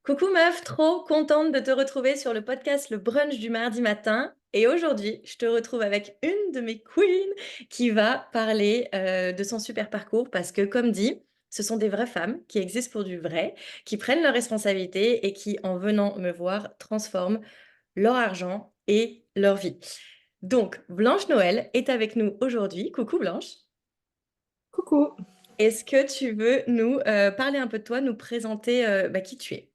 Coucou meuf, trop contente de te retrouver sur le podcast Le Brunch du mardi matin. Et aujourd'hui, je te retrouve avec une de mes queens qui va parler de son super parcours parce que, comme dit, ce sont des vraies femmes qui existent pour du vrai, qui prennent leurs responsabilités et qui, en venant me voir, transforment leur argent et leur vie. Donc, Blanche Noël est avec nous aujourd'hui. Coucou Blanche. Coucou. Est-ce que tu veux nous parler un peu de toi, nous présenter qui tu es?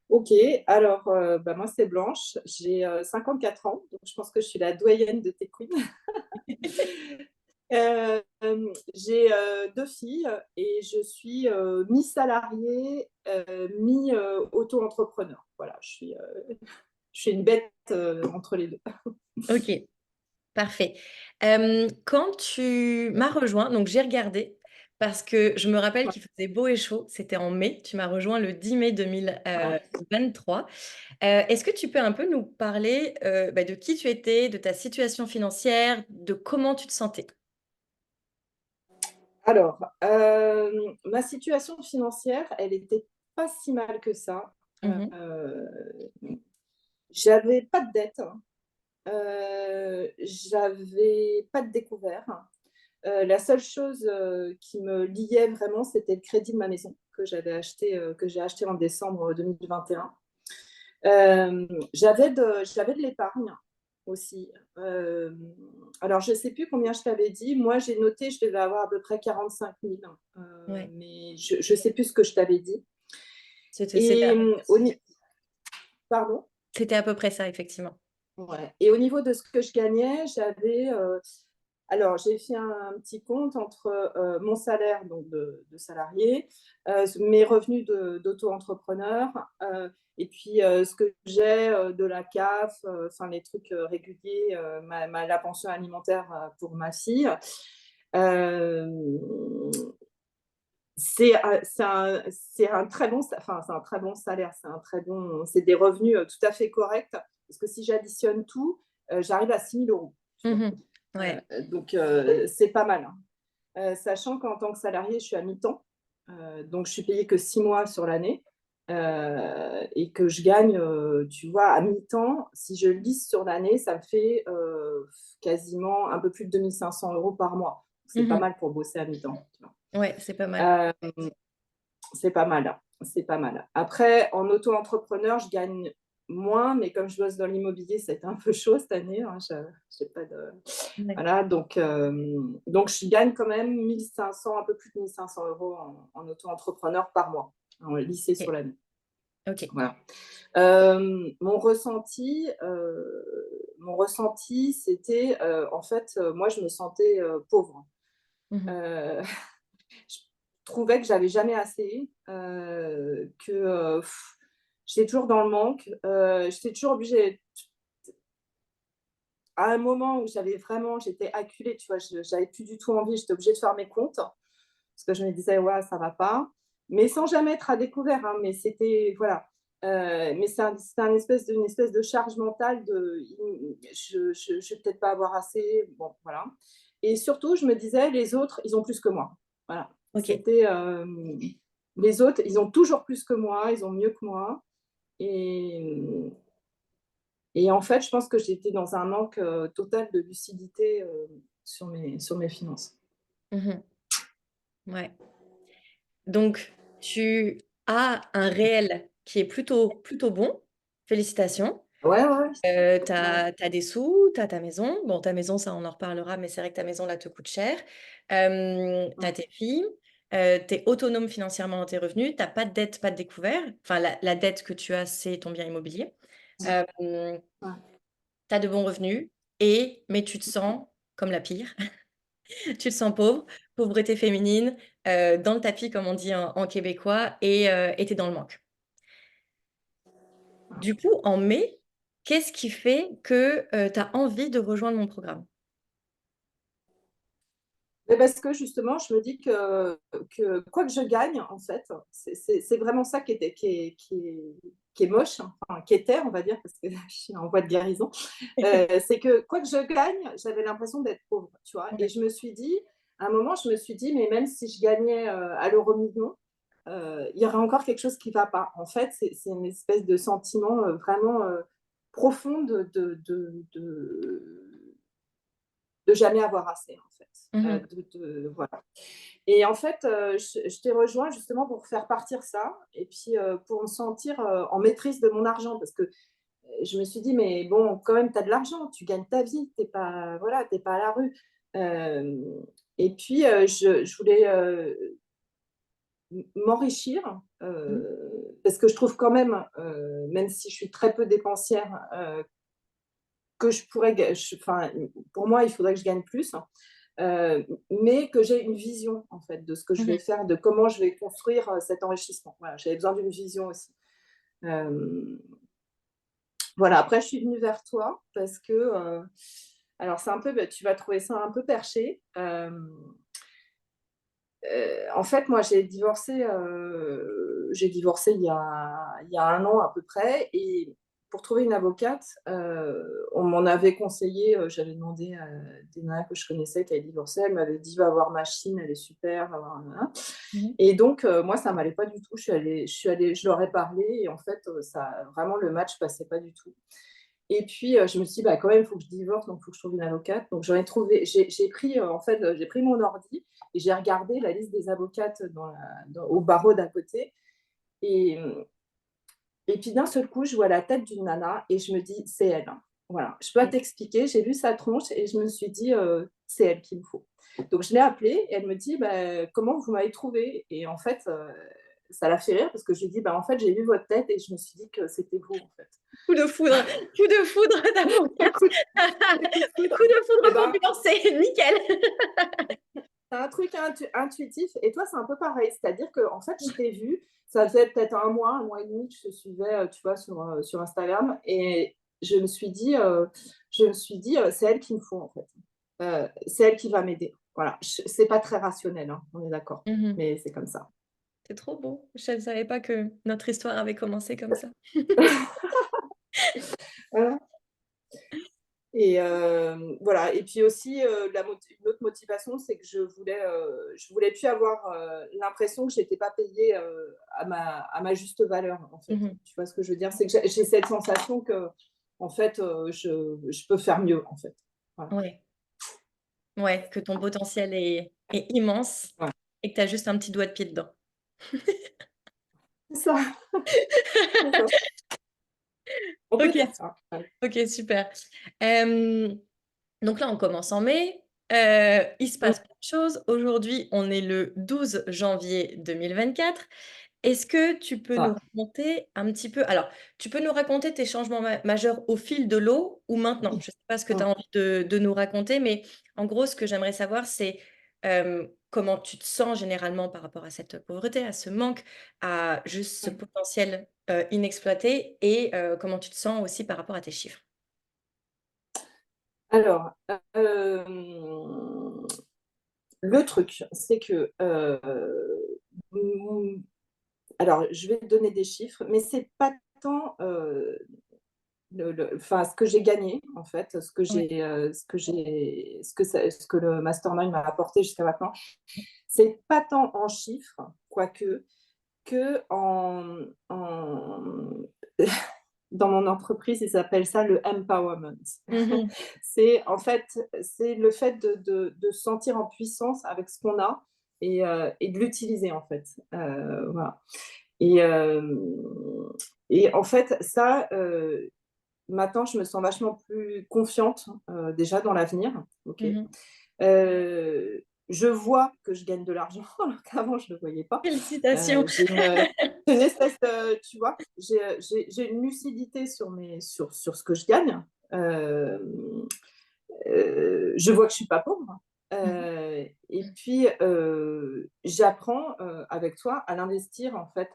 Ok, alors moi c'est Blanche, j'ai 4 ans, donc je pense que je suis la doyenne de tes queens. Euh, j'ai 2 filles et je suis mi-salariée, mi-auto-entrepreneur. Voilà, je suis une bête entre les deux. Ok. Parfait. Quand tu m'as rejoint, donc j'ai regardé parce que je me rappelle qu'il faisait beau et chaud, c'était en mai, tu m'as rejoint le 10 mai 2023. Est-ce que tu peux un peu nous parler de qui tu étais, de ta situation financière, de comment tu te sentais? Alors, ma situation financière, elle était pas si mal que ça. Mhm, Euh, J'avais pas de dette. J'avais pas de découvert. La seule chose qui me liait vraiment, c'était le crédit de ma maison que j'ai acheté en décembre 2021. J'avais de l'épargne aussi. Alors, je ne sais plus combien je t'avais dit. Moi, j'ai noté, je devais avoir à peu près 45 000. ouais, Mais je ne sais plus ce que je t'avais dit. c'était Et pardon. c'était à peu près ça, effectivement. Ouais. Et au niveau de ce que je gagnais, alors, j'ai fait un petit compte entre mon salaire donc de salarié, mes revenus d'auto-entrepreneur, et puis ce que j'ai de la CAF, enfin les trucs réguliers, la pension alimentaire pour ma fille. Euh, c'est un très bon, enfin, c'est un très bon salaire, c'est des revenus tout à fait corrects. Parce que si j'additionne tout, j'arrive à 6 000 euros. Tu vois. Mhm, ouais. Donc, c'est pas mal, hein. Sachant qu'en tant que salarié, je suis à mi-temps. Donc, je suis payée que 6 mois sur l'année. Et que je gagne, tu vois, à mi-temps, si je lisse sur l'année, ça me fait quasiment un peu plus de 2 500 € par mois. C'est pas Mhm, mal pour bosser à mi-temps. Tu vois. ouais, c'est pas mal. Euh, c'est pas mal, hein. C'est pas mal. Après, en auto-entrepreneur, je gagne moins, mais comme je bosse dans l'immobilier, c'était un peu chaud cette année, hein. J'ai pas de... D'accord. Voilà, donc je gagne quand même 1500, un peu plus de 1 500 € en auto-entrepreneur par mois, en lycée sur Ok. l'année. Ok. Voilà. Mon ressenti, c'était en fait, moi, je me sentais pauvre. Mhm, Euh, je trouvais que j'avais jamais assez, que j'étais toujours dans le manque, j'étais toujours obligée. À un moment où j'étais acculée, tu vois, j'avais plus du tout envie, j'étais obligée de faire mes comptes parce que je me disais ouais ça va pas, mais sans jamais être à découvert, hein, mais c'était voilà. Mais une espèce de charge mentale de je vais peut-être pas avoir assez, bon voilà. Et surtout je me disais les autres ils ont plus que moi, voilà. ok. C'était les autres ils ont toujours plus que moi, ils ont mieux que moi. Et Et en fait, je pense que j'étais dans un manque total de lucidité sur mes finances. Mhm, ouais. Donc, tu as un réel qui est plutôt bon. Félicitations. Ouais, ouais, Tu ouais. as des sous, tu as ta maison. Bon, ta maison, ça, on en reparlera, mais c'est vrai que ta maison, là, te coûte cher. Tu as tes filles. Tu es autonome financièrement dans tes revenus. Tu n'as pas de dette, pas de découvert. Enfin, la dette que tu as, c'est ton bien immobilier. Tu Ouais. as de bons revenus. Mais tu te sens comme la pire. Tu te sens pauvre, pauvreté féminine, dans le tapis, comme on dit en québécois, et tu es dans le manque. Du coup, en mai, qu'est-ce qui fait que tu as envie de rejoindre mon programme? Mais parce que justement, je me dis que quoi que je gagne, en fait, c'est vraiment ça qui est moche, hein, enfin, qui était, on va dire, parce que je suis en voie de guérison. C'est que quoi que je gagne, j'avais l'impression d'être pauvre, tu vois. Et Ouais. je me suis dit, à un moment, je me suis dit, mais même si je gagnais à l'euro million, il y aurait encore quelque chose qui ne va pas. En fait, c'est une espèce de sentiment vraiment profond de jamais avoir assez, en fait. Mmh. Voilà. Et en fait, je t'ai rejoint justement pour faire partir ça et puis pour me sentir en maîtrise de mon argent parce que je me suis dit, mais bon, quand même, tu as de l'argent, tu gagnes ta vie, tu n'es pas, voilà, t'es pas à la rue. Euh, et puis, je voulais m'enrichir Mmh. parce que je trouve quand même, même si je suis très peu dépensière, que je pourrais, enfin, pour moi, il faudrait que je gagne plus, hein, mais que j'ai une vision en fait de ce que je vais Mmh. faire, de comment je vais construire cet enrichissement. Voilà, j'avais besoin d'une vision aussi. Euh, voilà, après, je suis venue vers toi parce que, alors c'est un peu, bah, tu vas trouver ça un peu perché. En fait, moi, j'ai divorcé il y a un an à peu près, et pour trouver une avocate, on m'en avait conseillé, j'avais demandé à des nanas que je connaissais qui avaient divorcé, elle m'avait dit, va voir Machine, elle est super, va voir, nanana. Mmh. Et donc, moi, ça m'allait pas du tout, je leur ai parlé, et en fait, vraiment, le match passait pas du tout. Et puis, je me suis dit, bah, quand même, il faut que je divorce, donc il faut que je trouve une avocate. Donc, j'en ai trouvé, j'ai pris, en fait, j'ai pris mon ordi et j'ai regardé la liste des avocates au barreau d'à côté. Et, et puis, d'un seul coup, je vois la tête d'une nana et je me dis, c'est elle, hein. Voilà, je peux pas t'expliquer. J'ai vu sa tronche et je me suis dit, c'est elle qu'il me faut. Donc, je l'ai appelée et elle me dit, bah, comment vous m'avez trouvée? Et en fait, ça l'a fait rire parce que je lui ai dit, bah, en fait, j'ai vu votre tête et je me suis dit que c'était vous, en fait. Coup de foudre d'avocate. Écoute, écoute, Coup de eh foudre ben, populaire, c'est nickel. c'est un truc intuitif. Et toi, c'est un peu pareil. C'est-à-dire que, en fait, je t'ai vu, ça faisait peut-être un mois et demi que je te suivais, tu vois, sur Instagram. Et je me suis dit, c'est elle qu'il me faut, en fait. C'est elle qui va m'aider. Voilà. C'est pas très rationnel, hein, on est d'accord. Mmh. Mais c'est comme ça. C'est trop beau. Je ne savais pas que notre histoire avait commencé comme ça. Voilà. Et voilà. Et puis aussi, une autre motivation, c'est que je voulais plus avoir l'impression que je n'étais pas payée à ma juste valeur, en fait. Mmh. Tu vois ce que je veux dire? C'est que j'ai cette sensation que, en fait, je peux faire mieux, en fait. Voilà. Ouais, ouais, que ton potentiel est immense Ouais. et que tu as juste un petit doigt de pied dedans. C'est ça, c'est ça. On peut OK, dire ça. Ouais. OK, super. Hem, donc là, on commence en mai, il se Mm. passe plein de choses. Aujourd'hui, on est le 12 janvier 2024. Est-ce que tu peux nous Ouais. raconter un petit peu alors, tu peux nous raconter tes changements majeurs au fil de l'eau ou maintenant? Je ne sais pas ce que tu Mm. as envie de nous raconter, mais en gros, ce que j'aimerais savoir, c'est, comment tu te sens généralement par rapport à cette pauvreté, à ce manque, à juste ce Mm. potentiel, inexploité et comment tu te sens aussi par rapport à tes chiffres? Alors, le truc, c'est que alors, je vais te donner des chiffres, mais c'est pas tant enfin, ce que j'ai gagné, en fait, Ouais. ce que le mastermind m'a apporté jusqu'à maintenant. C'est pas tant en chiffres, quoique, que dans mon entreprise, ils appellent ça le empowerment. Mmh. C'est en fait, c'est le fait de se sentir en puissance avec ce qu'on a et de l'utiliser, en fait. Voilà. Et, et en fait, ça, maintenant, je me sens vachement plus confiante déjà dans l'avenir. Ok. Mmh. Je vois que je gagne de l'argent alors qu'avant, je ne le voyais pas. Félicitations. J'ai une espèce de, tu vois, j'ai une lucidité sur ce que je gagne. Euh, je vois que je ne suis pas pauvre. Mmh. Et puis, j'apprends avec toi à l'investir, en fait,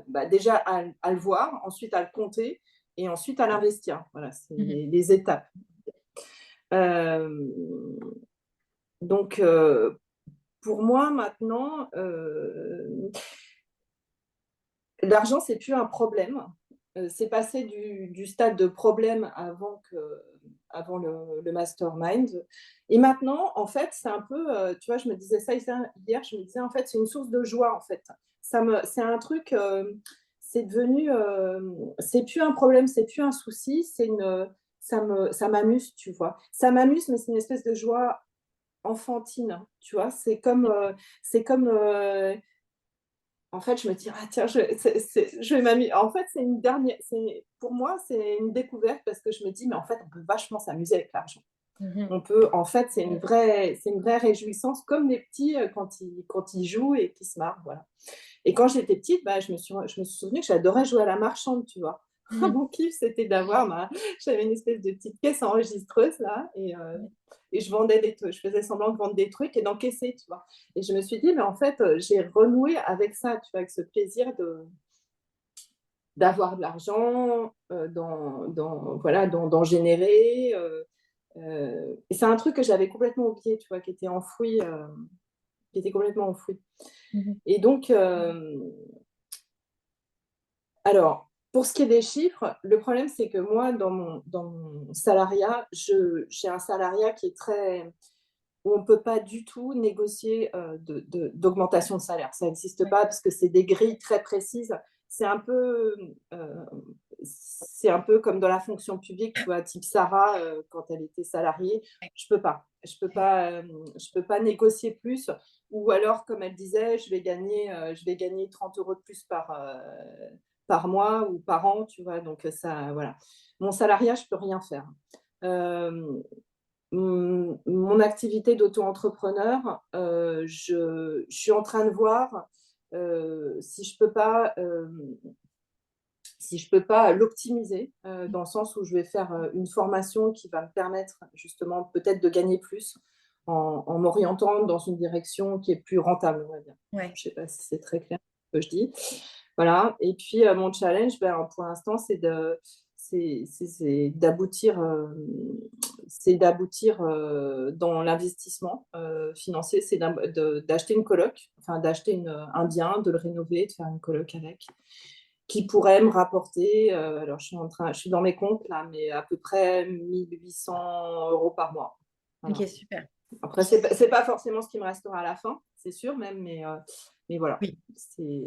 bah, déjà à le voir, ensuite à le compter et ensuite à l'investir. Voilà, c'est Mmh. les étapes. Euh, donc, pour moi, maintenant, l'argent, c'est plus un problème. c'est passé du stade de problème avant le mastermind. Et maintenant, en fait, c'est un peu, tu vois, je me disais ça hier, je me disais, en fait, c'est une source de joie, en fait. C'est un truc, c'est devenu, c'est plus un problème, c'est plus un souci, ça m'amuse, tu vois. Ça m'amuse, mais c'est une espèce de joie enfantine, tu vois. C'est comme en fait, je me dis: «Ah tiens, je vais m'amuser». En fait, pour moi, c'est une découverte parce que je me dis: «Mais en fait, on peut vachement s'amuser avec l'argent». Mmh. On peut en fait, c'est une vraie réjouissance comme les petits, quand ils jouent et qu'ils se marrent, voilà. Et quand j'étais petite, bah, je me suis souvenue que j'adorais jouer à la marchande, tu vois? Mmh. Mon kiff, c'était j'avais une espèce de petite caisse enregistreuse là Ouais. et je faisais semblant de vendre des trucs et d'encaisser, tu vois? Et je me suis dit: «Mais en fait, j'ai renoué avec ça», tu vois? Avec ce plaisir d'avoir de l'argent, voilà, d'en générer, et c'est un truc que j'avais complètement oublié, tu vois? Qui était complètement enfoui. Mmh. Et donc, alors, pour ce qui est des chiffres, le problème, c'est que moi, dans mon salariat, j'ai un salariat qui est très où on ne peut pas du tout négocier d'augmentation de salaire. Ça n'existe Ouais. pas parce que c'est des grilles très précises. C'est un peu, euh, c'est un peu comme dans la fonction publique, tu vois, type Sarah, quand elle était salariée. Je peux pas négocier plus. Ou alors, comme elle disait, je vais gagner 30 euros de plus par mois ou par an, tu vois. Donc, ça, voilà. Mon salariat, je peux rien faire. Euh, Mon activité d'auto-entrepreneur, je suis en train de voir si je peux pas, si je peux pas l'optimiser, dans le sens où je vais faire une formation qui va me permettre justement peut-être de gagner plus en m'orientant dans une direction qui est plus rentable, on va dire. Ouais. Je sais pas si c'est très clair ce que je dis. Voilà. Et puis mon challenge, ben, pour l'instant, c'est d'aboutir, dans l'investissement financier, d'acheter une coloc, enfin d'acheter un bien, de le rénover, de faire une coloc avec, qui pourrait me rapporter, alors je suis dans mes comptes là, mais à peu près 1 800 € par mois. Voilà. OK, super. Après, c'est pas forcément ce qui me restera à la fin, c'est sûr même, mais voilà, Oui, c'est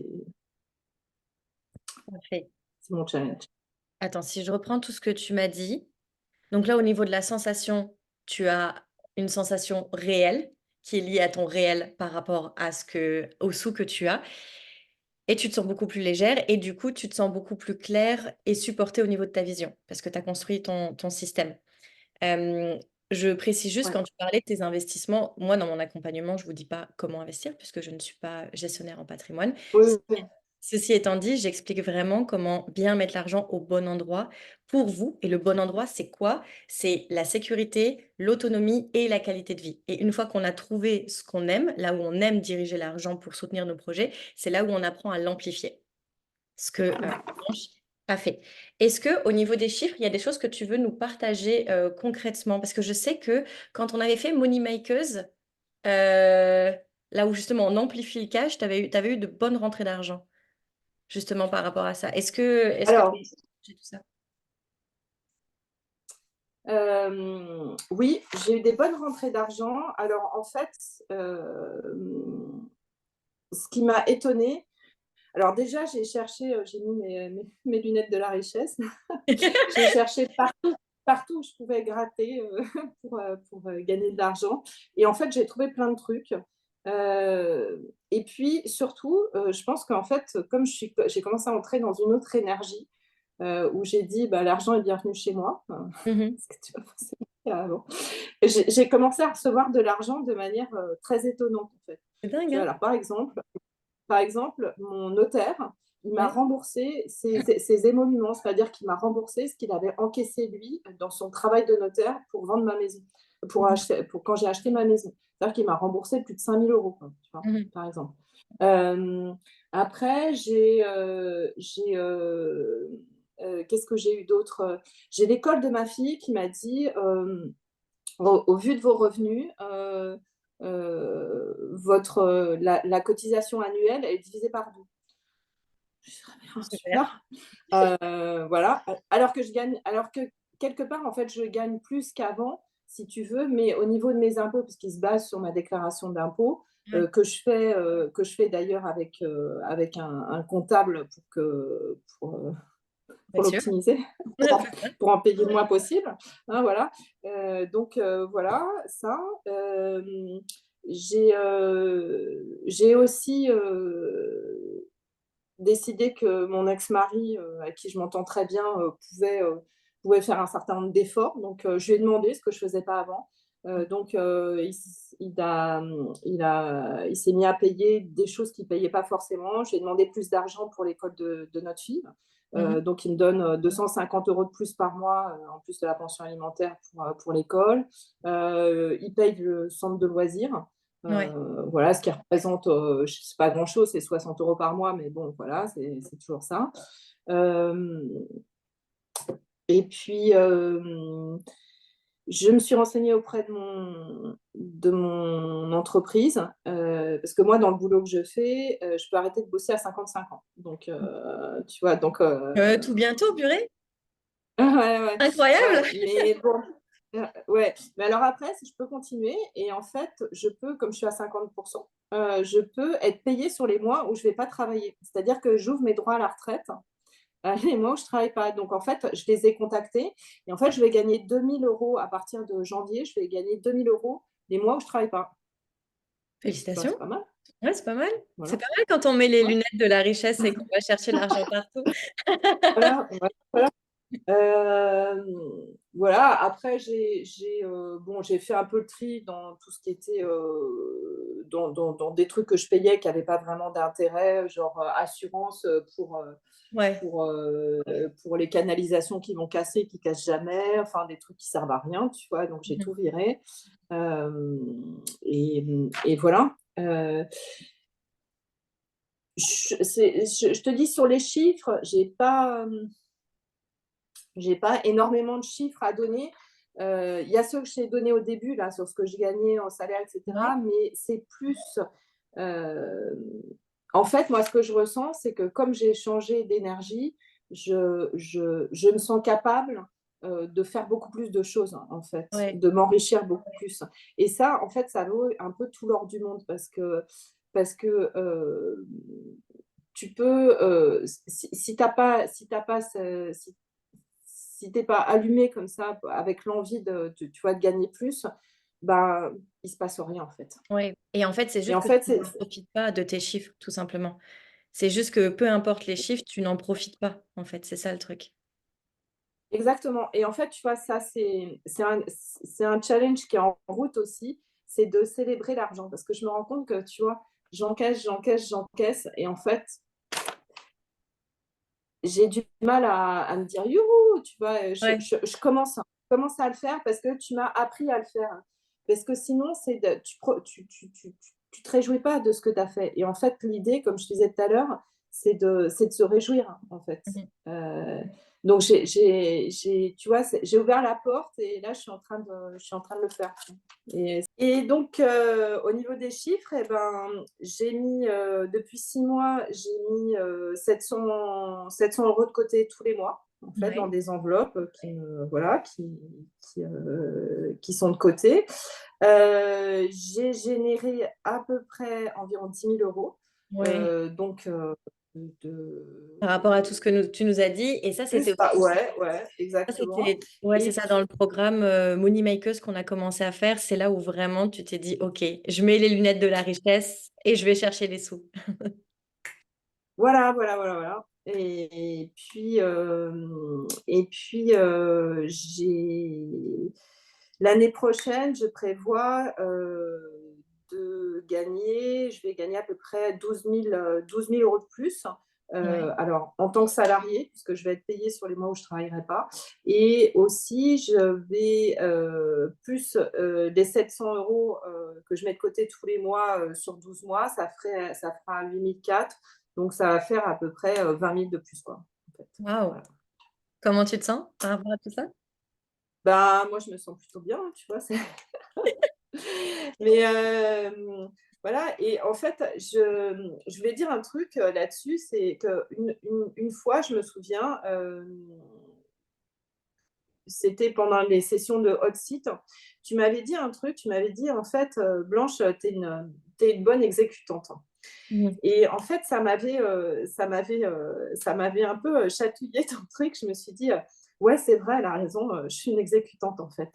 parfait. c'est mon challenge. Attends, si je reprends tout ce que tu m'as dit, donc là, au niveau de la sensation, tu as une sensation réelle qui est liée à ton réel par rapport aux sous que tu as et tu te sens beaucoup plus légère et du coup, tu te sens beaucoup plus claire et supportée au niveau de ta vision parce que tu as construit ton système. Hem, je précise juste Ouais. quand tu parlais de tes investissements, moi, dans mon accompagnement, je vous dis pas comment investir puisque je ne suis pas gestionnaire en patrimoine. Oui, oui. Ceci étant dit, j'explique vraiment comment bien mettre l'argent au bon endroit pour vous. Et le bon endroit, c'est quoi? C'est la sécurité, l'autonomie et la qualité de vie. Et une fois qu'on a trouvé ce qu'on aime, là où on aime diriger l'argent pour soutenir nos projets, c'est là où on apprend à l'amplifier. Ce que Blanche a fait. Est-ce que au niveau des chiffres, il y a des choses que tu veux nous partager concrètement? Parce que je sais que quand on avait fait Money Makers, là où justement on amplifie le cash, t'avais eu de bonnes rentrées d'argent. Justement par rapport à ça. Est-ce que tu Alors, as tout ça? oui, j'ai eu des bonnes rentrées d'argent. Alors, en fait, ce qui m'a étonnée, alors déjà, j'ai mis mes lunettes de la richesse. J'ai cherché partout où je pouvais gratter pour gagner de l'argent. Et en fait, j'ai trouvé plein de trucs. Et puis, surtout, je pense qu'en fait, j'ai commencé à entrer dans une autre énergie où j'ai dit, bah, l'argent est bienvenu chez moi. Mmh. Ce que tu vois forcément le cas avant. Et j'ai commencé à recevoir de l'argent de manière très étonnante, en fait. C'est dingue, Tu vois, hein? alors, par exemple, mon notaire, il m'a Ouais. remboursé ses émoluments, c'est-à-dire qu'il m'a remboursé ce qu'il avait encaissé lui dans son travail de notaire pour vendre ma maison, Mmh. pour quand j'ai acheté ma maison. C'est-à-dire qu'il m'a remboursé plus de 5 000 €, quoi, tu vois, Mmh. par exemple. Euh, Après, qu'est-ce que j'ai eu d'autre? J'ai l'école de ma fille qui m'a dit, au vu de vos revenus, la cotisation annuelle est divisée par deux. dis: «Très bien, Super. super». Voilà, alors que quelque part, en fait, je gagne plus qu'avant, si tu veux, mais au niveau de mes impôts, puisqu'ils se basent sur ma déclaration d'impôts, Ouais, que je fais d'ailleurs avec un comptable bien pour sûr. l'optimiser, Ouais, pour en c'est ça. pour en payer le moins possible, hein, voilà. Voilà, ça. Hem, j'ai aussi, décidé que mon ex-mari, avec qui je m'entends très bien, pouvait faire un certain nombre d'efforts. Je lui ai demandé ce que je faisais pas avant. Il s'est mis à payer des choses qu'il payait pas forcément. J'ai demandé plus d'argent pour l'école de notre fille. Mmh. Donc il me donne, 250 € de plus par mois, en plus de la pension alimentaire pour l'école. Il paye le centre de loisirs. Ouais. Voilà, ce qui représente, c'est pas grand-chose, c'est 60 € par mois, mais bon, voilà, c'est toujours ça. Hem et puis, je me suis renseignée auprès de mon entreprise, parce que moi, dans le boulot que je fais, je peux arrêter de bosser à 55 ans. Tu vois? Tout bientôt, purée? Ouais, ouais, Incroyable! ouais, mais bon, ouais, mais alors après, si je peux continuer et en fait, je peux, comme je suis à 50, je peux être payée sur les mois où je vais pas travailler. C'est-à-dire que j'ouvre mes droits à la retraite, les mois où je travaille pas. Donc en fait, je les ai contactés et en fait, je vais gagner 2 000 € à partir de janvier, je vais gagner 2 000 € les mois où je travaille pas. Bah, Félicitations. c'est pas mal, Ouais, c'est pas mal. C'est voilà. pas mal quand on met les Ouais, lunettes de la richesse et qu'on va chercher l'argent partout. voilà, ouais, voilà. Voilà, après bon, j'ai fait un peu le tri dans tout ce qui était, dans des trucs que je payais qui avaient pas vraiment d'intérêt, genre, assurance, Ouais. pour les canalisations qui vont casser, qui cassent jamais, enfin des trucs qui servent à rien, tu vois? Donc j'ai Mmh. tout viré, et voilà. Je te dis sur les chiffres, j'ai pas énormément de chiffres à donner. Il y a ceux que je t'ai donnés au début, là, sur ce que je gagnais en salaire, et Ouais. cetera, mais c'est plus, heu, en fait, moi, ce que je ressens, c'est que comme j'ai changé d'énergie, je me sens capable, de faire beaucoup plus de choses, en fait, Ouais. de m'enrichir beaucoup plus et ça, en fait, ça vaut un peu tout l'or du monde parce que tu peux, si tu pas si tu pas ce si t'es pas allumé comme ça, avec l'envie tu vois, de gagner plus, ben, il se passe rien, en fait. Ouais et en fait, c'est Et juste en que tu fait, c'est n'en profites pas de tes chiffres, tout simplement. C'est juste que peu importe les chiffres, tu n'en profites pas, en fait, c'est ça le truc. exactement. Et en fait, tu vois, ça, c'est un challenge qui est en route aussi, c'est de célébrer l'argent. Parce que je me rends compte que, tu vois, j'encaisse, j'encaisse, j'encaisse et en fait, j'ai du mal à me dire: «Youhou!» tu vois? Ouais. Je commence à le faire parce que tu m'as appris à le faire. Parce que sinon, c'est de tu te réjouis pas de ce que tu as fait et en fait, l'idée, comme je disais tout à l'heure, c'est de se réjouir, en fait. Mmh mh. Heu, donc tu vois, j'ai ouvert la porte et là, je suis en train de le faire. Et donc, au niveau des chiffres et ben, j'ai mis, depuis 6 mois, j'ai mis, 700 € de côté tous les mois, en fait, dans Ouais. des enveloppes, voilà, qui sont de côté. J'ai généré à peu près environ 10 000 €, Ouais. donc, de Par rapport à tout ce que tu nous as dit et ça, c'est c'était ça, aussi ouais, ouais, ça, exactement. c'était ouais, c'est Et ça, dans le programme, Money Makers qu'on a commencé à faire, c'est là où vraiment tu t'es dit: «OK, je mets les lunettes de la richesse et je vais chercher les sous». voilà, voilà, voilà, voilà. L'année prochaine, je prévois, je vais gagner à peu près 12 000 € de plus. Ouais, Alors en tant que salariée, puisque je vais être payée sur les mois où je ne travaillerai pas et aussi je vais, plus, les 700 € que je mets de côté tous les mois, sur 12 mois, ça fera 8 400, donc ça va faire à peu près, 20 000 de plus, quoi, en fait. waouh! Voilà. Comment tu te sens par rapport à tout ça? Bah, moi, je me sens plutôt bien, tu vois? Mais Voilà, et en fait, je voulais dire un truc là-dessus, c'est qu'une fois, je me souviens, c'était pendant les sessions de hot seat, tu m'avais dit un truc, tu m'avais dit en fait, Blanche, t'es une bonne exécutante. Mmh. Et en fait, ça m'avait un peu chatouillé ton truc. Je me suis dit, ouais, c'est vrai, elle a raison, je suis une exécutante en fait.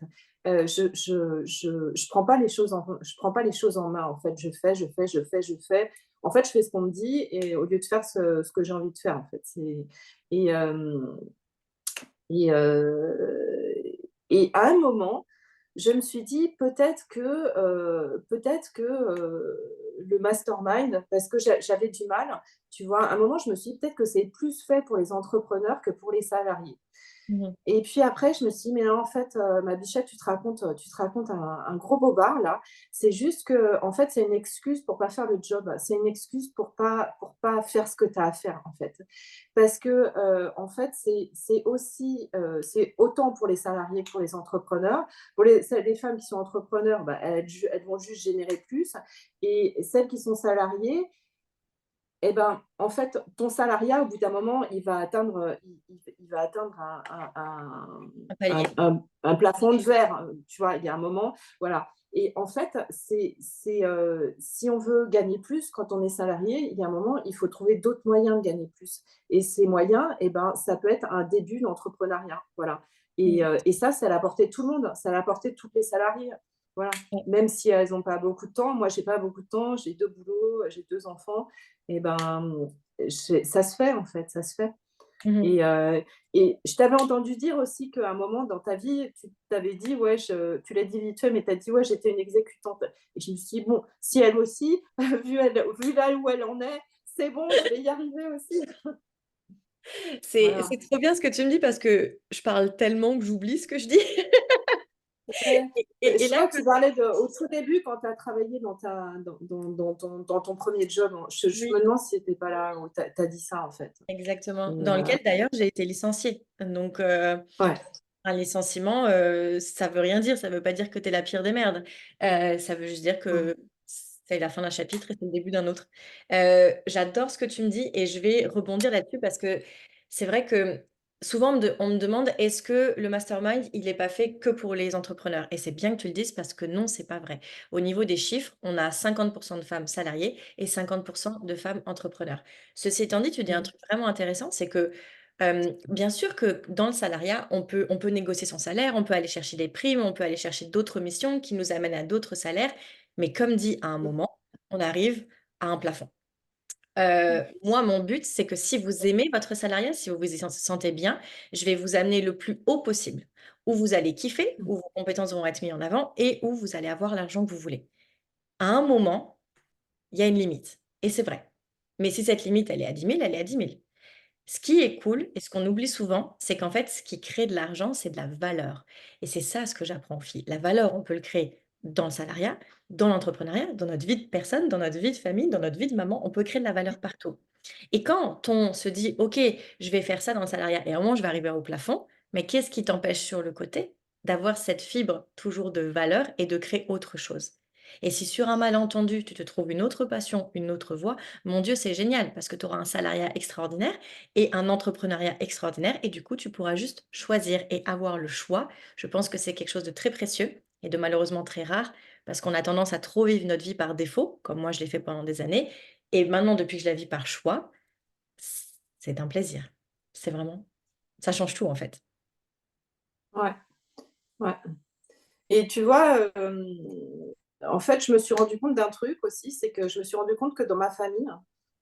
Je prends pas les choses je prends pas les choses en main en fait. Je fais, je fais, je fais, je fais. En fait, je fais ce qu'on me dit et au lieu de faire ce que j'ai envie de faire en fait. Et, euh, et, euh, et à un moment, je me suis dit peut-être que le mastermind, parce que j'avais du mal, tu vois, à un moment, je me suis dit peut-être que c'est plus fait pour les entrepreneurs que pour les salariés. Mmh. Et puis après, je me suis dit, mais non, en fait, ma bichette, tu te racontes un gros bobard, là. C'est juste que, en fait, c'est une excuse pour pas faire le job. C'est une excuse pour pas faire ce que tu as à faire, en fait. Parce que, en fait, c'est aussi, c'est autant pour les salariés que pour les entrepreneurs. Pour les femmes qui sont entrepreneurs, bah, elles vont juste générer plus. Et celles qui sont salariées, eh ben, en fait, ton salariat, au bout d'un moment, il va atteindre Un palier. un plafond de verre. Tu vois, il y a un moment, voilà. Et en fait, si on veut gagner plus quand on est salarié, il y a un moment, il faut trouver d'autres moyens de gagner plus. Et ces moyens, eh ben, ça peut être un début d'entrepreneuriat. Voilà. Mmh. Et ça, c'est à la portée de tout le monde. C'est à la portée de tous les salariés. Voilà. Ouais. Même si elles n'ont pas beaucoup de temps. Moi, j'ai pas beaucoup de temps. J'ai 2 boulots, j'ai 2 enfants. Et ben, ça se fait en fait, ça se fait. Mmh. Et je t'avais entendu dire aussi qu'à un moment dans ta vie, tu t'avais dit, ouais, tu l'as dit vite fait, mais tu as dit, ouais, j'étais une exécutante. Et je me suis dit, bon, si elle aussi, vu là où elle en est, c'est bon, je vais y arriver aussi. C'est Voilà. trop bien ce que tu me dis parce que je parle tellement que j'oublie ce que je dis. Ouais. Et Je là crois que que tu parlais au tout début quand tu as travaillé dans ton premier job. Je oui, me demande si tu n'étais pas là où tu as dit ça en fait. exactement. Et, Dans lequel d'ailleurs j'ai été licenciée. Donc ouais. un licenciement, ça veut rien dire. Ça veut pas dire que tu es la pire des merdes. Ça veut juste dire Mm. que c'est la fin d'un chapitre et c'est le début d'un autre. J'adore ce que tu me dis et je vais rebondir là-dessus parce que c'est vrai que souvent on me demande: «Est-ce que le mastermind, il est pas fait que pour les entrepreneurs?» Et c'est bien que tu le dises parce que non, c'est pas vrai. Au niveau des chiffres, on a 50 de femmes salariées et 50 de femmes entrepreneurs. Ceci étant dit, tu dis un Mm. truc vraiment intéressant, c'est que bien sûr que dans le salariat, on peut négocier son salaire, on peut aller chercher des primes, on peut aller chercher d'autres missions qui nous amènent à d'autres salaires, mais comme dit, à un moment, on arrive à un plafond. Moi, mon but, c'est que si vous aimez votre salariat, si vous vous y sentez bien, je vais vous amener le plus haut possible, où vous allez kiffer, Mm. où vos compétences vont être mises en avant et où vous allez avoir l'argent que vous voulez. À un moment, il y a une limite et c'est vrai. Mais si cette limite, elle est à 10 000, elle est à 10 000. Ce qui est cool et ce qu'on oublie souvent, c'est qu'en fait, ce qui crée de l'argent, c'est de la valeur et c'est ça ce que j'apprends aux filles. La valeur, on peut le créer dans le salariat, dans l'entrepreneuriat, dans notre vie de personne, dans notre vie de famille, dans notre vie de maman, on peut créer de la valeur partout. Et quand on se dit: «OK, je vais faire ça dans le salariat et à un moment je vais arriver au plafond», mais qu'est-ce qui t'empêche sur le côté d'avoir cette fibre toujours de valeur et de créer autre chose? Et si sur un malentendu, tu te trouves une autre passion, une autre voie, mon Dieu, c'est génial parce que tu auras un salariat extraordinaire et un entrepreneuriat extraordinaire et du coup, tu pourras juste choisir et avoir le choix. Je pense que c'est quelque chose de très précieux et de malheureusement très rare parce qu'on a tendance à trop vivre notre vie par défaut, comme moi je l'ai fait pendant des années et maintenant depuis que je la vis par choix, c'est un plaisir. C'est vraiment ça change tout, en fait. Ouais, ouais. Et tu vois, en fait, je me suis rendu compte d'un truc aussi, c'est que je me suis rendu compte que dans ma famille,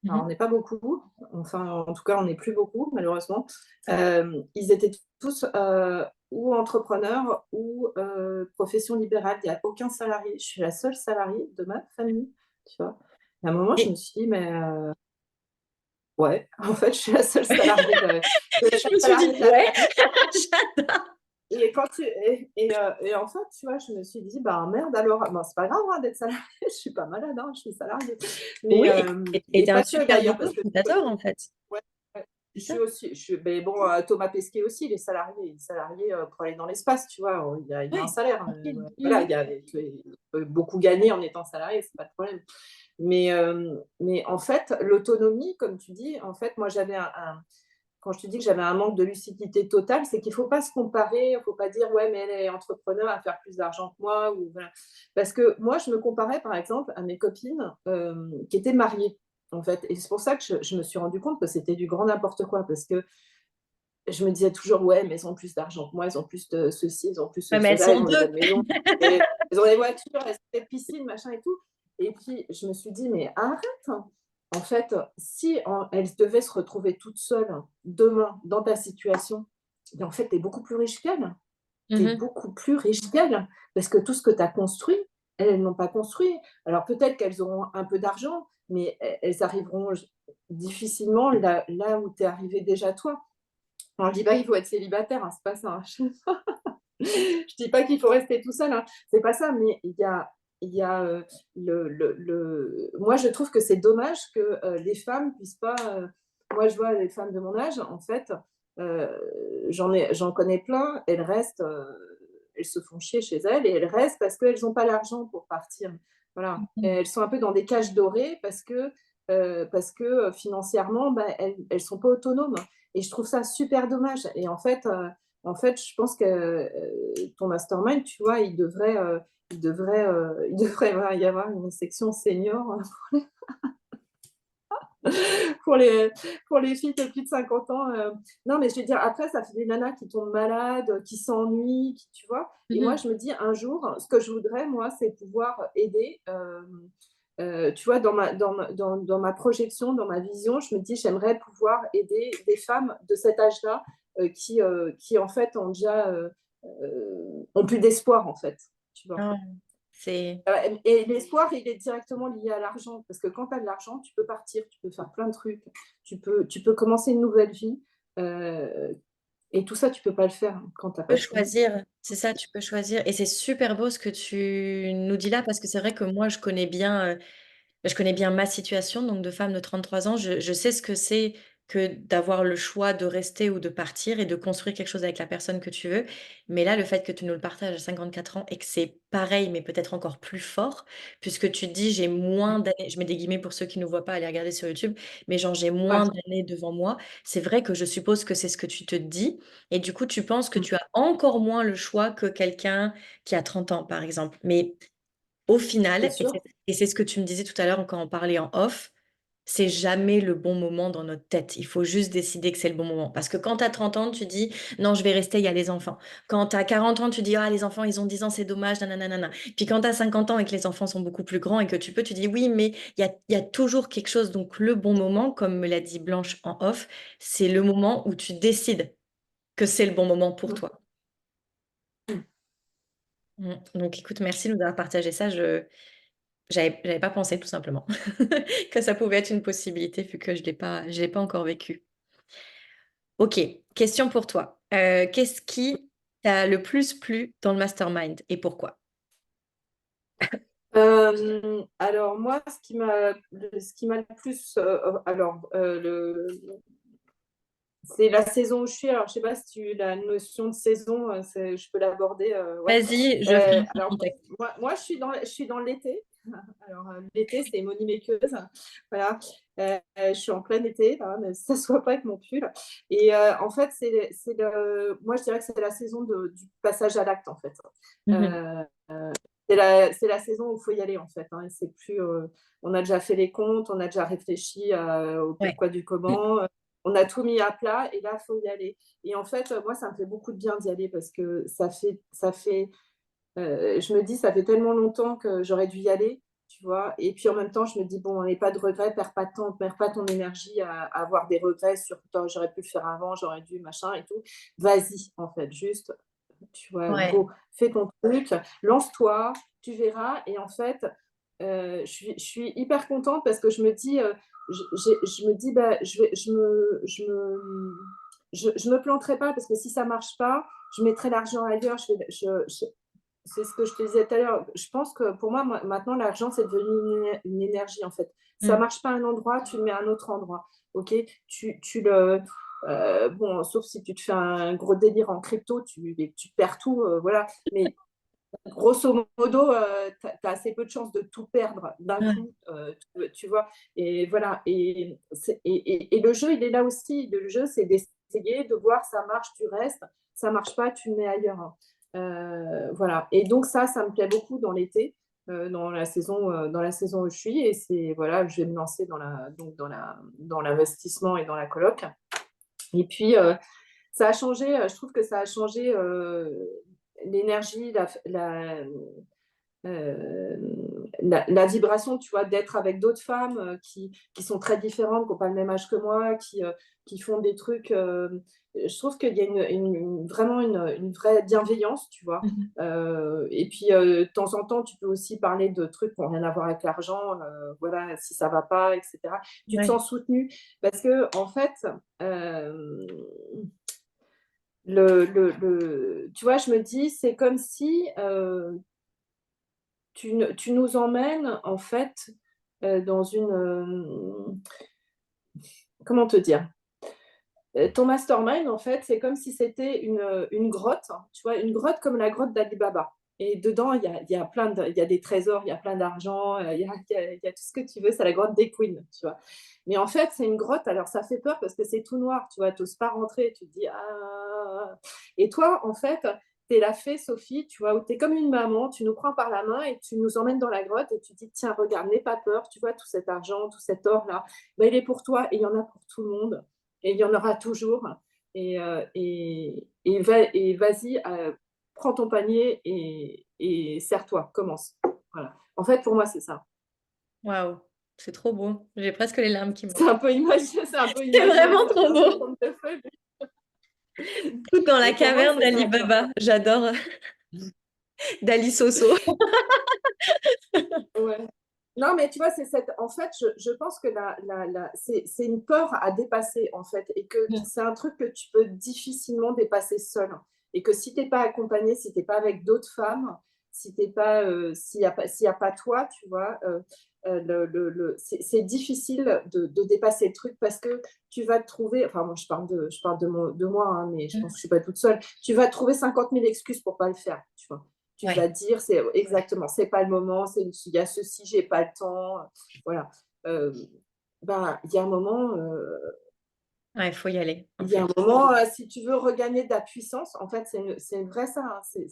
Mmh alors on mh. n'est pas beaucoup, enfin en tout cas on n'est plus beaucoup malheureusement, ils étaient tous ou entrepreneurs ou profession libérale. Il n'y a aucun salarié. Je suis la seule salariée de ma famille, tu vois. Et à un moment, je me Et suis dit, mais ouais, en fait, je suis la seule salariée je me suis dit: salariée de la «Ouais, famille. j'adore». Et en fait, tu vois, je me suis dit: «Bah, merde alors». Bon, c'est pas grave, hein, d'être salariée, je suis pas malade, hein, je suis salariée. Mais Oui et tu es un pas que super d'ailleurs, boulot, parce que tu adores, en fait. ouais, ouais. C'est Je ça? suis aussi, mais bon, Thomas Pesquet aussi, les salariés pour aller dans l'espace, tu vois, il y a un Oui, salaire. tranquille. Voilà, Mhm. tu peux beaucoup gagner en étant salarié, c'est pas de problème. Mais en fait, l'autonomie, comme tu dis, en fait, moi, quand je te dis que j'avais un manque de lucidité totale, c'est qu'il ne faut pas se comparer, il ne faut pas dire, ouais, mais elle est entrepreneur, à faire plus d'argent que moi. Ou, voilà. Parce que moi, je me comparais, par exemple, à mes copines qui étaient mariées, en fait. Et c'est pour ça que je me suis rendu compte que c'était du grand n'importe quoi. Parce que je me disais toujours, ouais, mais elles ont plus d'argent que moi, elles ont plus de ceci, elles ont plus Ouais, de mais elles cela, elles sont ont des deux. belles maisons, et elles ont des voitures, elles ont des piscines, machin et tout. Et puis, je me suis dit, mais arrête. En fait, si elles devaient se retrouver toutes seules demain dans ta situation, en fait, tu es beaucoup plus riche qu'elles. Tu es Mhm. beaucoup plus riche qu'elles. Parce que tout ce que tu as construit, elles n'ont pas construit. Alors peut-être qu'elles auront un peu d'argent, mais elles arriveront difficilement là où tu es arrivé déjà toi. Alors, je dis pas qu'il faut être célibataire, hein, c'est pas ça. Hein. Je dis pas qu'il faut rester tout seul, hein. C'est pas ça, mais il y a moi je trouve que c'est dommage que les femmes puissent pas. Moi je vois les femmes de mon âge, en fait, euh, j'en connais plein, elles restent, elles se font chier chez elles et elles restent parce qu'elles n'ont pas l'argent pour partir. Voilà. Et elles sont un peu dans des cages dorées parce que financièrement, bah, elles sont pas autonomes. Et je trouve ça super dommage. Et en fait, je pense que ton mastermind, tu vois, il devrait y avoir une section senior pour les, pour les filles de plus de 50 ans. Non, mais je veux dire, après, ça fait des nanas qui tombent malades, qui s'ennuient, tu vois. Et moi, Mhm. je me dis, un jour, ce que je voudrais, moi, c'est pouvoir aider. Tu vois, dans ma projection, dans ma vision, je me dis, j'aimerais pouvoir aider des femmes de cet âge-là qui, en fait, ont plus d'espoir, en fait. Tu vois. Ah, c'est Et l'espoir, il est directement lié à l'argent. Parce que quand tu as de l'argent, tu peux partir, tu peux faire plein de trucs, tu peux commencer une nouvelle vie. Euh, et tout ça, tu peux pas le faire quand tu n'as Tu pas peux de sous. choisir, c'est ça, tu peux choisir. Et c'est super beau ce que tu nous dis là, parce que c'est vrai que moi, je connais bien ma situation, donc de femme de 33 ans. Je sais ce que c'est que d'avoir le choix de rester ou de partir et de construire quelque chose avec la personne que tu veux. Mais là, le fait que tu nous le partages à 54 ans et que c'est pareil, mais peut-être encore plus fort, puisque tu te dis: «J'ai moins d'années», je mets des guillemets pour ceux qui ne nous voient pas, allez regarder sur YouTube, mais genre: «J'ai Ouais. moins d'années devant moi». C'est vrai que je suppose que c'est ce que tu te dis et du coup, tu penses que tu as encore moins le choix que quelqu'un qui a 30 ans, par exemple. Mais au C'est final, et sûr. c'est ce que tu me disais tout à l'heure quand on parlait en off, c'est jamais le bon moment dans notre tête. Il faut juste décider que c'est le bon moment. Parce que quand tu as 30 ans, tu dis: «Non, je vais rester, il y a les enfants». Quand tu as 40 ans, tu dis: «Ah, les enfants, ils ont 10 ans, c'est dommage, nanana». Puis quand tu as 50 ans et que les enfants sont beaucoup plus grands et que tu dis: «Oui, mais il y a toujours quelque chose». Donc le bon moment, comme me l'a dit Blanche en off, c'est le moment où tu décides que c'est le bon moment pour toi. Donc écoute, merci de nous avoir partagé ça. J'avais pas pensé tout simplement que ça pouvait être une possibilité vu que je l'ai pas encore vécu. OK, question pour toi. Qu'est-ce qui t'a le plus plu dans le mastermind et pourquoi? Alors moi, ce qui m'a le plus, alors c'est la saison où je suis. Alors je sais pas si la notion de saison, je peux l'aborder. Ouais. Vas-y, je ferai un petit Alors contexte. moi, je suis dans l'été. Alors l'été, c'est Moni Makeuse. Voilà. Je suis en plein été, là, mais ça se voit pas avec mon pull. Et en fait, moi je dirais que c'est la saison du passage à l'acte en fait. Mmh. Euh, c'est la saison où il faut y aller en fait. Hein, et c'est plus, on a déjà fait les comptes, on a déjà réfléchi au Ouais. pourquoi du comment. On a tout mis à plat et là, il faut y aller. Et en fait, moi, ça me fait beaucoup de bien d'y aller parce que je me dis, ça fait tellement longtemps que j'aurais dû y aller, tu vois. Et puis en même temps, je me dis, bon, n'aie pas de regrets, perds pas de temps, perds pas ton énergie à avoir des regrets sur j'aurais pu le faire avant, j'aurais dû, machin et tout. Vas-y, en fait, juste, tu vois, Ouais. go, fais ton truc, lance-toi, tu verras. Et en fait, je suis hyper contente parce que je me dis, bah, je me planterai pas parce que si ça marche pas, je mettrai l'argent ailleurs. C'est ce que je te disais tout à l'heure. Je pense que pour moi, maintenant, l'argent, c'est devenu une énergie, en fait. Ça Mmh. marche pas à un endroit, tu le mets à un autre endroit. OK? Tu le. Bon, sauf si tu te fais un gros délire en crypto, tu perds tout, voilà. Mais grosso modo, tu as assez peu de chances de tout perdre d'un Ouais, coup, tu vois. Et voilà. Et le jeu, il est là aussi. Le jeu, c'est d'essayer de voir ça marche, tu restes. Ça marche pas, tu le mets ailleurs, hein. Voilà. Et donc ça me plaît beaucoup dans l'été, dans la saison où je suis. Et c'est voilà, je vais me lancer dans l'investissement et dans la coloc. Et puis, ça a changé, je trouve que ça a changé l'énergie, euh, la vibration, tu vois, d'être avec d'autres femmes qui sont très différentes, qui n'ont pas le même âge que moi, qui font des trucs. Je trouve qu'il y a vraiment une vraie bienveillance, tu vois. mhm. Et puis, de temps en temps, tu peux aussi parler de trucs qui n'ont rien à voir avec l'argent, voilà, si ça ne va pas, etc. Tu te Ouais. sens soutenu parce que, en fait, euh, tu vois, je me dis, c'est comme si tu nous emmènes, en fait, dans une... comment te dire? Ton mastermind, en fait, c'est comme si c'était une grotte, hein, tu vois, une grotte comme la grotte d'Ali Baba. Et dedans, il y a des trésors, il y a plein d'argent, il y a tout ce que tu veux, c'est la grotte des queens, tu vois. Mais en fait, c'est une grotte, alors ça fait peur parce que c'est tout noir, tu vois, tu n'oses pas rentrer, tu te dis, ah. Et toi, en fait, tu es la fée Sophie, tu vois, où tu es comme une maman, tu nous prends par la main et tu nous emmènes dans la grotte et tu dis, tiens, regarde, n'aie pas peur, tu vois, tout cet argent, tout cet or-là, ben, il est pour toi et il y en a pour tout le monde et il y en aura toujours. Et vas-y, prends ton panier et serre-toi, commence. Voilà. En fait, pour moi, c'est ça. Waouh, c'est trop beau. J'ai presque les larmes qui montent. C'est un peu imagé, c'est un peu C'est imagé, vraiment ça fait trop un peu beau. conte de fées. Tout dans la Mais pour moi, caverne c'est d'Ali ça, tu vois. Baba. J'adore d'Ali Soso. Ouais. Non, mais tu vois, c'est cette. En fait, je pense que c'est une peur à dépasser, en fait, et que c'est un truc que tu peux difficilement dépasser seul. Et que si t'es pas accompagné, si t'es pas avec d'autres femmes, si t'es pas, s'il y a pas toi, tu vois, c'est difficile de dépasser le truc parce que tu vas te trouver. Enfin, moi, je parle de moi, hein, mais je pense que je suis pas toute seule. Tu vas te trouver 50 000 excuses pour pas le faire, tu vois. Tu Ouais, vas dire, c'est exactement, c'est pas le moment, il y a ceci, j'ai pas le temps, voilà. Euh, ben, il y a un moment, ouais, il faut y aller, en il y a fait. un moment, si tu veux regagner de la puissance, en fait, c'est vrai ça, hein, c'est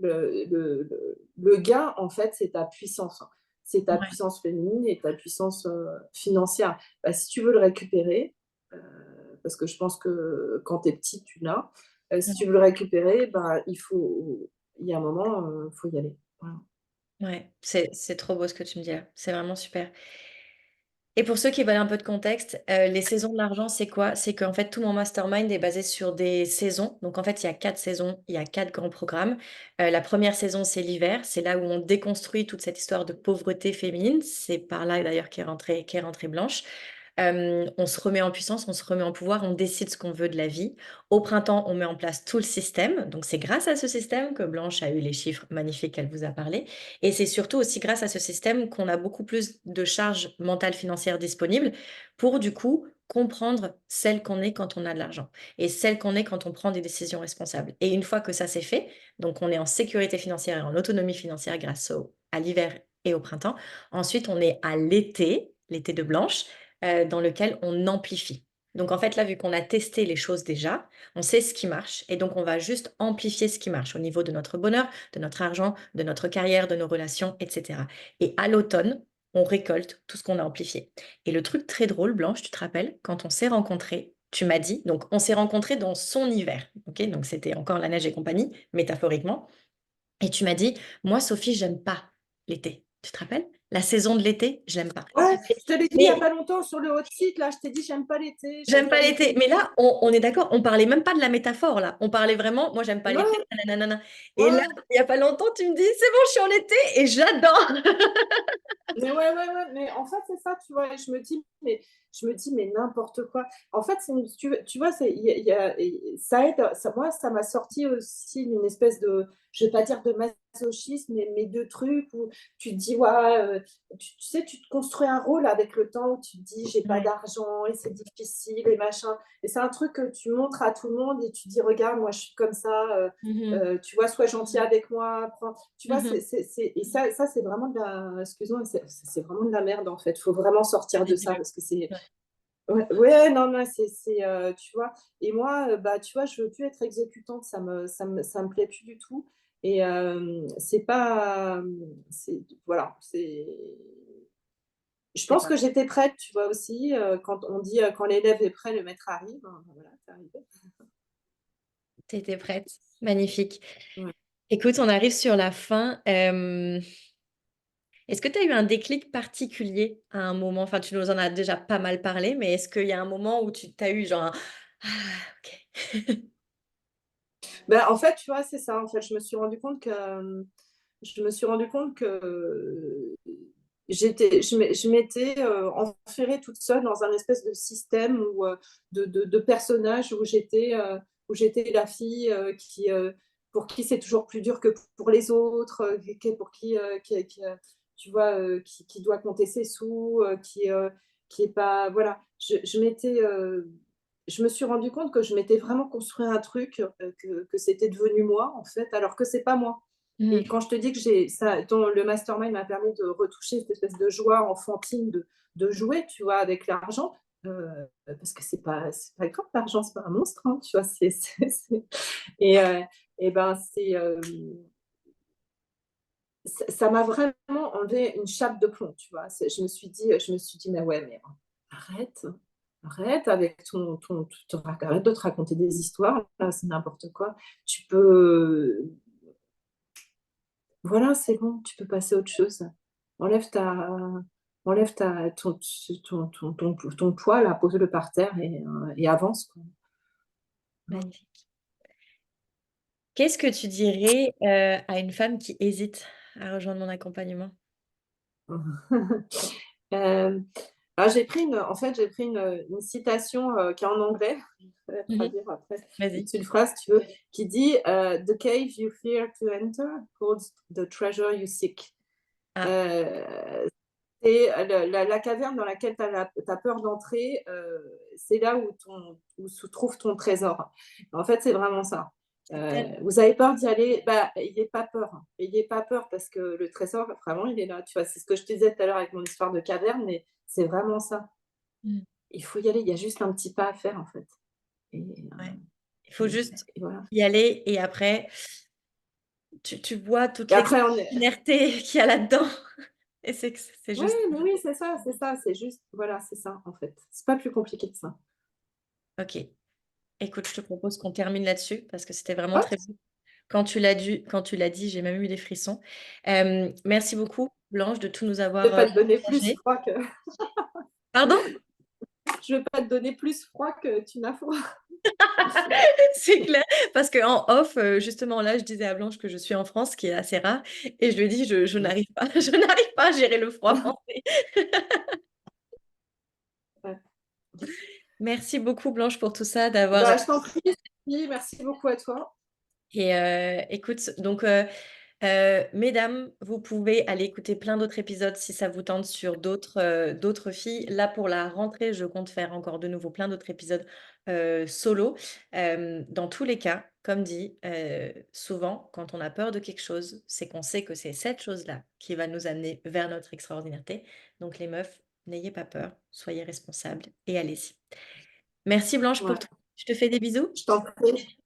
le gain, en fait, c'est ta puissance, hein. C'est ta Ouais. puissance féminine et ta puissance financière. Ben, si tu veux le récupérer, euh, parce que je pense que quand tu es petit, tu l'as, si tu veux le récupérer, ben, il y a un moment, il faut y aller. Voilà. Ouais, c'est trop beau ce que tu me dis là. C'est vraiment super. Et pour ceux qui veulent un peu de contexte, les saisons de l'argent, c'est quoi? C'est qu'en fait, tout mon mastermind est basé sur des saisons. Donc en fait, il y a 4 saisons, il y a 4 grands programmes. La première saison, c'est l'hiver. C'est là où on déconstruit toute cette histoire de pauvreté féminine. C'est par là d'ailleurs qu'est rentrée Blanche. On se remet en puissance, on se remet en pouvoir, on décide ce qu'on veut de la vie. Au printemps, on met en place tout le système. Donc, c'est grâce à ce système que Blanche a eu les chiffres magnifiques qu'elle vous a parlé. Et c'est surtout aussi grâce à ce système qu'on a beaucoup plus de charges mentales financières disponibles pour, du coup, comprendre celle qu'on est quand on a de l'argent et celle qu'on est quand on prend des décisions responsables. Et une fois que ça c'est fait, donc on est en sécurité financière et en autonomie financière grâce à l'hiver et au printemps. Ensuite, on est à l'été, l'été de Blanche, dans lequel on amplifie. Donc en fait, là, vu qu'on a testé les choses déjà, on sait ce qui marche et donc on va juste amplifier ce qui marche au niveau de notre bonheur, de notre argent, de notre carrière, de nos relations, etc. Et à l'automne, on récolte tout ce qu'on a amplifié. Et le truc très drôle, Blanche, tu te rappelles, quand on s'est rencontrés, tu m'as dit, donc on s'est rencontrés dans son hiver, ok? Donc c'était encore la neige et compagnie, métaphoriquement. Et tu m'as dit, moi, Sophie, j'aime pas l'été. Tu te rappelles? La saison de l'été, j'aime pas. Ouais, je te l'ai dit il n'y a pas Mais longtemps sur le hot site, là, je t'ai dit, j'aime pas l'été, j'aime j'aime pas pas l'été. l'été. Mais là, on est d'accord, on parlait même pas de la métaphore, là. On parlait vraiment, moi, j'aime pas l'été. Ouais, Nanana. Et là, ouais. il y a pas longtemps, tu me dis, c'est bon, je suis en été et j'adore. Mais ouais, mais en fait, c'est ça, tu vois, et je me dis, mais n'importe quoi. En fait, tu vois, ça aide, moi, ça m'a sorti aussi d'une espèce de, je vais pas dire de masochisme, mais de trucs où tu te dis, ouais, tu sais, tu te construis un rôle avec le temps où tu te dis: «J'ai pas Ouais. d'argent et c'est difficile et machin» et c'est un truc que tu montres à tout le monde et tu dis: «Regarde, moi, je suis comme ça, Mmh. tu vois? Sois gentil avec moi, prends» tu vois? Mmh. C'est et ça, c'est vraiment de la excuse-moi, c'est vraiment de la merde, en fait. Il faut vraiment sortir de ça Dis-le. parce que c'est Ouais. ouais, ouais, non, non, tu vois? Et moi, bah, tu vois, je veux plus être exécutante, ça me plaît plus du tout et c'est pas, c'est voilà, c'est je C'est pense pas que j'étais prête, tu vois? Aussi, quand on dit, «Quand l'élève est prêt, le maître arrive», ben, voilà, c'est arrivé. tu étais prête. Magnifique. Ouais. Écoute, on arrive sur la fin. Est-ce que tu as eu un déclic particulier à un moment? Enfin, tu nous en as déjà pas mal parlé, mais est-ce qu'il y a un moment où tu as eu genre un: «Ah OK». Bah, en fait, tu vois, c'est ça, en fait, je me suis rendu compte que je m'étais, enferrée toute seule dans un espèce de système où, de personnage où j'étais la fille, pour qui c'est toujours plus dur que pour les autres, pour qui, tu vois, qui doit compter ses sous, qui est pas voilà. Je me suis rendu compte que je m'étais vraiment construit un truc, que c'était devenu moi, en fait, alors que c'est pas moi. Et Mmh. quand je te dis que j'ai ça dont le mastermind m'a permis de retoucher cette espèce de joie enfantine de jouer, tu vois, avec l'argent, parce que c'est pas grave l'argent, c'est pas un monstre, hein, tu vois? C'est et et ben, ça m'a vraiment enlevé une chape de plomb, tu vois? Je me suis dit: «Mais ouais, mais arrête, arrête avec arrête de te raconter des histoires, là, c'est n'importe quoi. Tu peux voilà, c'est bon, tu peux passer à autre chose. Enlève ta enlève ta ton poids là, pose-le par terre et avance, quoi». Magnifique. Qu'est-ce que tu dirais, à une femme qui hésite à rejoindre mon accompagnement? Hem, j'ai pris une citation, qui est en anglais, je vais la Mmh. traduire après, Vas-y. c'est une phrase, si tu veux, qui dit, «The cave you fear to enter holds the treasure you seek». Ah, Heu, c'est la caverne dans laquelle tu as peur d'entrer, c'est là où se trouve ton trésor. En fait, c'est vraiment ça. c'est tellement Vous avez peur d'y aller? Bah, ayez pas peur. Ayez pas peur parce que le trésor, vraiment, il est là, tu vois? C'est ce que je te disais tout à l'heure avec mon histoire de caverne, mais c'est vraiment ça. mmh, Il faut y aller, il y a juste un petit pas à faire, en fait et ouais. Il faut et juste et voilà y aller et après tu vois toute et après on est l'extraordinaireté qu'il y a là-dedans et c'est que c'est ouais, juste mais oui, c'est ça, c'est juste voilà, c'est ça, en fait. C'est pas plus compliqué que ça. OK. Écoute, je te propose qu'on termine là-dessus parce que c'était vraiment Ouais, très beau. Quand tu l'as dit, j'ai même eu des frissons. Merci beaucoup Blanche de tout nous je vais avoir, pas te donner plus partagé. froid que Pardon? je vais pas te donner plus froid que tu n'as froid. C'est clair, parce qu'en off, justement là, je disais à Blanche que je suis en France, ce qui est assez rare et je lui ai dit: «Je Ouais. n'arrive pas je n'arrive pas à gérer le froid français». Ouais. Merci beaucoup Blanche pour tout ça, d'avoir, Bah, je t'en prie, merci beaucoup à toi. et écoute donc mesdames, vous pouvez aller écouter plein d'autres épisodes si ça vous tente sur d'autres filles. Là, pour la rentrée, je compte faire encore de nouveau plein d'autres épisodes, solo. Dans tous les cas, comme dit, souvent, quand on a peur de quelque chose, c'est qu'on sait que c'est cette chose-là qui va nous amener vers notre extraordinarité. Donc les meufs, n'ayez pas peur, soyez responsables et allez-y. Merci Blanche pour Ouais, tout. Je te fais des bisous. je t'en prie.